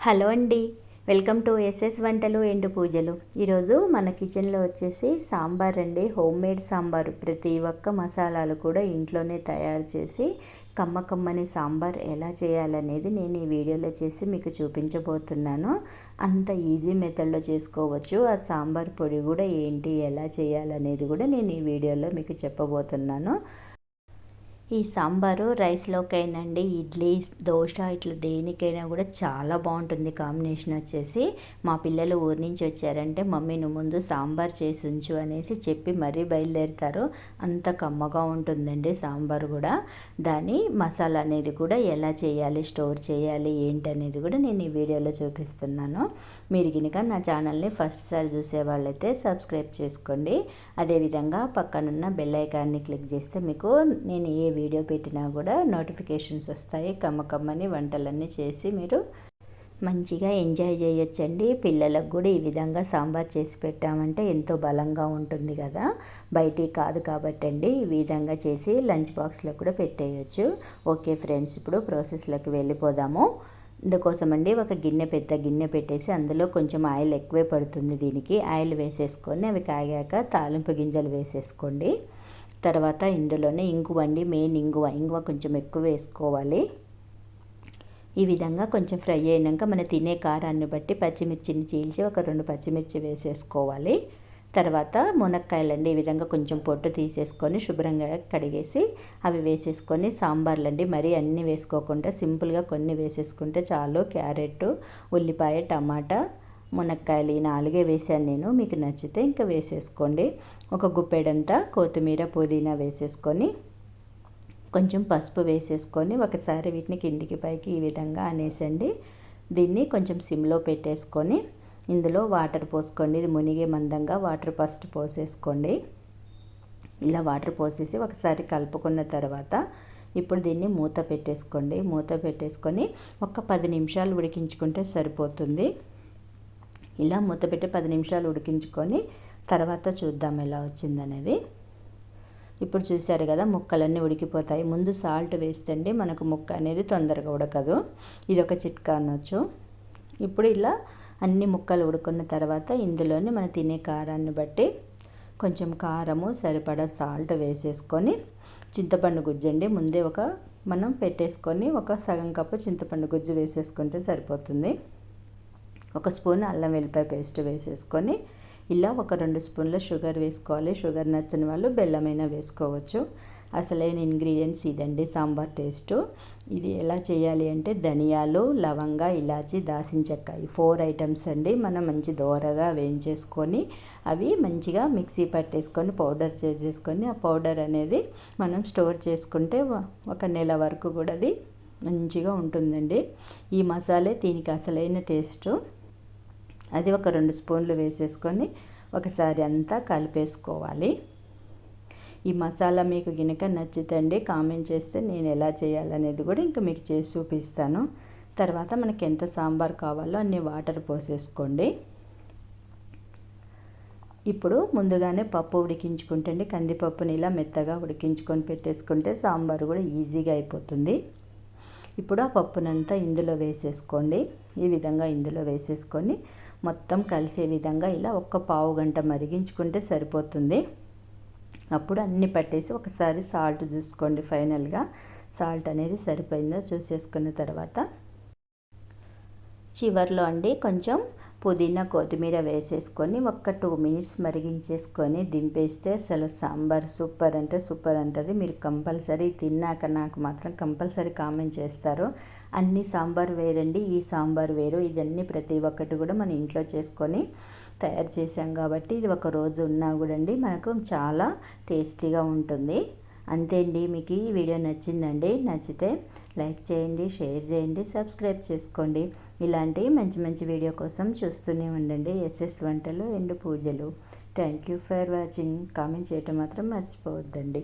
Hello అండి, welcome to SS వంటలు ఎండు పూజలు. ఈరోజు మన కిచెన్లో వచ్చేసి సాంబార్ అండి. Home made sambar. ప్రతి ఒక్క మసాలాలు కూడా ఇంట్లోనే తయారు చేసి కమ్మకమ్మని సాంబార్ ఎలా చేయాలనేది నేను ఈ వీడియోలో చేసి మీకు చూపించబోతున్నాను. అంత ఈజీ మెథడ్లో చేసుకోవచ్చు. ఆ సాంబార్ పొడి కూడా ఏంటి, ఎలా చేయాలనేది కూడా నేను ఈ వీడియోలో మీకు చెప్పబోతున్నాను. ఈ సాంబారు రైస్లోకైనా ఇడ్లీ, దోశ ఇట్లా దేనికైనా కూడా చాలా బాగుంటుంది. కాంబినేషన్ వచ్చేసి మా పిల్లలు ఊరి నుంచి వచ్చారంటే మమ్మీ నువ్వు ముందు సాంబార్ చేసి ఉంచు అనేసి చెప్పి మరీ బయలుదేరుతారు. అంత కమ్మగా ఉంటుందండి సాంబార్ కూడా. దాని మసాలా అనేది కూడా ఎలా చేయాలి, స్టోర్ చేయాలి ఏంటి అనేది కూడా నేను ఈ వీడియోలో చూపిస్తున్నాను. మీరు కనుక నా ఛానల్ని ఫస్ట్ సారి చూసే వాళ్ళైతే సబ్స్క్రైబ్ చేసుకోండి. అదేవిధంగా పక్కనున్న బెల్ ఐకాన్ని క్లిక్ చేస్తే మీకు నేను ఏ వీడియో పెట్టినా కూడా నోటిఫికేషన్స్ వస్తాయి. కమ్మకమ్మని వంటలన్నీ చేసి మీరు మంచిగా ఎంజాయ్ చేయొచ్చండి. పిల్లలకు కూడా ఈ విధంగా సాంబార్ చేసి పెట్టామంటే ఎంతో బలంగా ఉంటుంది కదా, బయటికి కాదు కాబట్టి అండి ఈ విధంగా చేసి లంచ్ బాక్స్లో కూడా పెట్టేయచ్చు. ఓకే ఫ్రెండ్స్, ఇప్పుడు ప్రాసెస్లోకి వెళ్ళిపోదాము. ఇందుకోసం అండి ఒక పెద్ద గిన్నె పెట్టేసి అందులో కొంచెం ఆయిల్ ఎక్కువే పడుతుంది. దీనికి ఆయిల్ వేసేసుకొని అవి కాగాక తాలింపు గింజలు వేసేసుకోండి. తర్వాత ఇందులోనే ఇంగువ అండి, మెయిన్ ఇంగువ కొంచెం ఎక్కువ వేసుకోవాలి. ఈ విధంగా కొంచెం ఫ్రై అయినాక మన తినే కారాన్ని బట్టి పచ్చిమిర్చిని చీల్చి ఒక 2 పచ్చిమిర్చి వేసేసుకోవాలి. తర్వాత మునక్కాయలండి ఈ విధంగా కొంచెం పొట్టు తీసేసుకొని శుభ్రంగా కడిగేసి అవి వేసేసుకొని సాంబార్లండి మరీ అన్నీ వేసుకోకుండా సింపుల్గా కొన్ని వేసేసుకుంటే చాలు. క్యారెట్, ఉల్లిపాయ, టమాటా, మునక్కాయలు ఈ 4 వేసాను నేను. మీకు నచ్చితే ఇంకా వేసేసుకోండి. ఒక గుప్పెడంతా కొత్తిమీర, పుదీనా వేసేసుకొని కొంచెం పసుపు వేసేసుకొని ఒకసారి వీటిని కిందికి పైకి ఈ విధంగా అనేసండి. దీన్ని కొంచెం సిమ్లో పెట్టేసుకొని ఇందులో వాటర్ పోసుకోండి. ఇది మునిగే మందంగా వాటర్ ఫస్ట్ పోసేసుకోండి. ఇలా వాటర్ పోసేసి ఒకసారి కలుపుకున్న తర్వాత ఇప్పుడు దీన్ని మూత పెట్టేసుకోండి. మూత పెట్టేసుకొని ఒక 10 నిమిషాలు ఉడికించుకుంటే సరిపోతుంది. ఇలా మూత పెట్టి 10 నిమిషాలు ఉడికించుకొని తర్వాత చూద్దాం ఎలా వచ్చిందనేది. ఇప్పుడు చూశారు కదా, ముక్కలన్నీ ఉడికిపోతాయి. ముందు సాల్ట్ వేస్తండి మనకు ముక్క అనేది తొందరగా ఉడకదు. ఇది ఒక చిట్కా అనొచ్చు. ఇప్పుడు ఇలా అన్ని ముక్కలు ఉడుకున్న తర్వాత ఇందులోనే మనం తినే కారాన్ని బట్టి కొంచెం కారము, సరిపడా సాల్ట్ వేసేసుకొని చింతపండు గుజ్జండి ముందే మనం పెట్టేసుకొని ఒక సగం కప్పు చింతపండు గుజ్జు వేసేసుకుంటే సరిపోతుంది. 1 స్పూన్ అల్లం వెల్లిపాయ పేస్ట్ వేసేసుకొని ఇలా ఒక 2 స్పూన్ల షుగర్ వేసుకోవాలి. షుగర్ నచ్చని వాళ్ళు బెల్లమైనా వేసుకోవచ్చు. అసలైన ఇంగ్రీడియంట్స్ ఇదండి సాంబార్ టేస్టు. ఇది ఎలా చేయాలి అంటే ధనియాలు, లవంగ, ఇలాచి, దాల్చిన చెక్క ఈ 4 ఐటమ్స్ అండి మనం మంచి దోరగా వేయించేసుకొని అవి మంచిగా మిక్సీ పట్టేసుకొని పౌడర్ చేసేసుకొని ఆ పౌడర్ అనేది మనం స్టోర్ చేసుకుంటే 1 నెల వరకు కూడా అది మంచిగా ఉంటుందండి. ఈ మసాలే దీనికి అసలైన టేస్టు. అది ఒక 2 స్పూన్లు వేసేసుకొని ఒకసారి అంతా కలిపేసుకోవాలి. ఈ మసాలా మీకు గినక నచ్చితే కామెంట్ చేస్తే నేను ఎలా చేయాలనేది కూడా ఇంకా మీకు చేసి చూపిస్తాను. తర్వాత మనకి ఎంత సాంబార్ కావాలో అన్ని వాటర్ పోసేసుకోండి. ఇప్పుడు ముందుగానే పప్పు ఉడికించుకుంటే కందిపప్పుని ఇలా మెత్తగా ఉడికించుకొని పెట్టేసుకుంటే సాంబార్ కూడా ఈజీగా అయిపోతుంది. ఇప్పుడు ఆ పప్పునంతా ఇందులో వేసేసుకోండి. ఈ విధంగా ఇందులో వేసేసుకొని మొత్తం కలిసే విధంగా ఇలా ఒక పావు గంట మరిగించుకుంటే సరిపోతుంది. అప్పుడు అన్నీ పట్టేసి ఒకసారి సాల్ట్ చూసుకోండి. ఫైనల్గా సాల్ట్ అనేది సరిపోయిందో చూసేసుకున్న తర్వాత చివర్లో అండి కొంచెం పుదీనా, కొత్తిమీర వేసేసుకొని ఒక 2 మినిట్స్ మరిగించేసుకొని దింపేస్తే అసలు సాంబార్ సూపర్ అంటే సూపర్ ఉంటుంది. మీరు కంపల్సరీ తిన్నాక నాకు మాత్రం కంపల్సరీ కామెంట్ చేస్తారు. అన్ని సాంబార్ వేరండి, ఈ సాంబార్ వేరు. ఇదన్నీ ప్రతి ఒక్కటి కూడా మన ఇంట్లో చేసుకొని తయారు చేసాం కాబట్టి ఇది ఒక రోజు ఉన్నా కూడా అండి మనకు చాలా టేస్టీగా ఉంటుంది. అంతే అండి. మీకు ఈ వీడియో నచ్చిందండి? నచ్చితే లైక్ చేయండి, షేర్ చేయండి, సబ్స్క్రైబ్ చేసుకోండి. ఇలాంటి మంచి మంచి వీడియో కోసం చూస్తూనే ఉండండి ఎస్ఎస్ వంటలు ఎండు పూజలు. Thank you for watching. Comment చేయటం మాత్రం మర్చిపోవద్దండి.